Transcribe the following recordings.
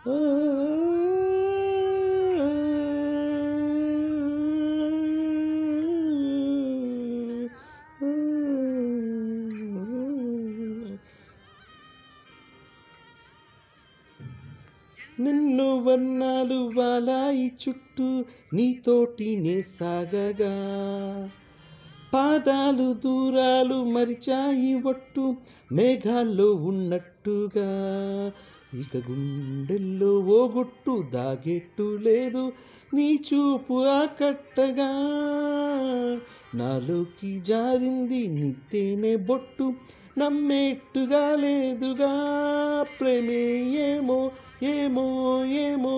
ఓ నిన్ను వర్ణాలు వాలాయి చుట్టూ నీతోటి నే సాగగా పాదాలు దూరాలు మరిచాయి ఒట్టు మేఘాల్లో ఉన్నట్టుగా ఇక గుండెల్లో ఓ గుట్టు దాగెట్టు లేదు నీ చూపు ఆకట్టగా నాలోకి జారింది నిత్తేనే బొట్టు నమ్మేట్టుగా లేదుగా ప్రేమే ఏమో ఏమో ఏమో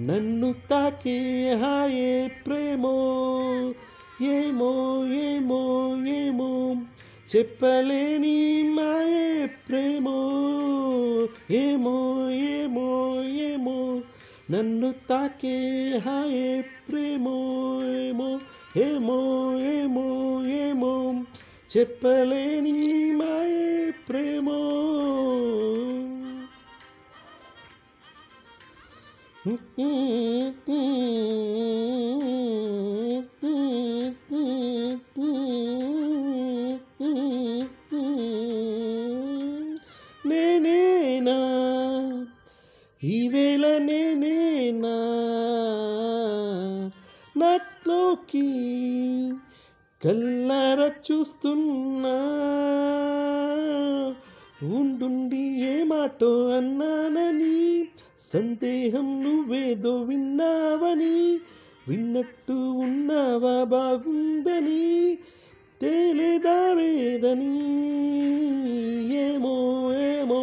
నన్ను తాకే హాయే ప్రేమో ఏమో ఏమో ఏమో చెప్పలేని మాయే ప్రేమో ఏమో ఏమో ఏమో నన్ను తాకే హాయే ప్రేమో ఏమో ఏమో ఏమో ఏమో చెప్పలేని మాయే ప్రేమో నేనేనా ఈవేళ నేనేనా నాట్లోకి కల్లార చూస్తున్నా ఉండుండి ఏ మాటో అన్నానని సందేహం నువ్వేదో విన్నావని విన్నట్టు ఉన్నావా బాగుందని తేలేదారేదని ఏమో ఏమో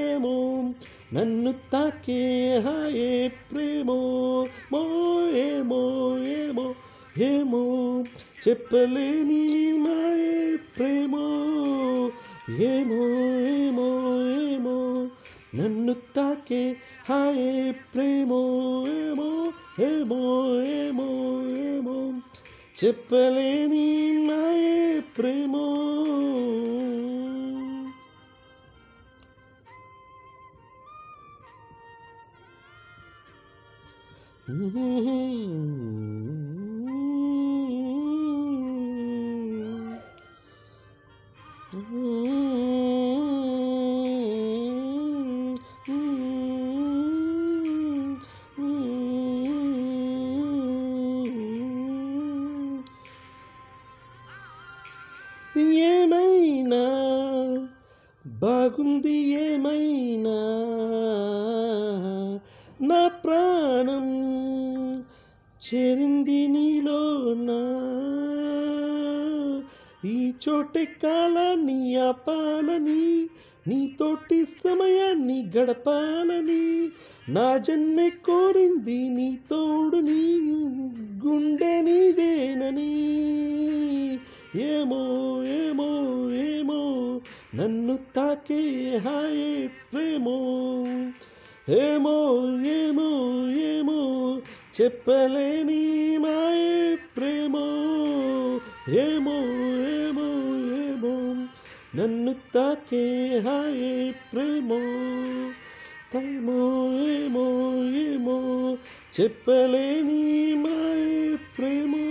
ఏమో నన్ను తాకే హాయే ప్రేమో మో ఏమో ఏమో ఏమో చెప్పలేని మాయే ప్రేమో ఏమో ఏమో ఏమో నన్ను తాకే హాయే ప్రేమో ఏమో ఏమో ఏమో ఏమో చెప్పలేని మాయే ప్రేమో ఏమైనా బాగుంది ఏమైనా నా ప్రాణం చేరింది నీలోనా ఈ చోటి కాలాన్ని ఆపాలని నీతోటి సమయాన్ని గడపాలని నా జన్మే కోరింది నీ తోడుని గుండె నీదేనని ఏమో ఏమో ఏమో నన్ను తాకే హాయే ప్రేమో ఏమో ఏమో ఏమో చెప్పలేని మాయే ప్రేమో ఏమో ఏమో ఏమో నన్ను తాకే హాయే ప్రేమో ఏమో ఏమో ఏమో చెప్పలేని మాయే ప్రేమో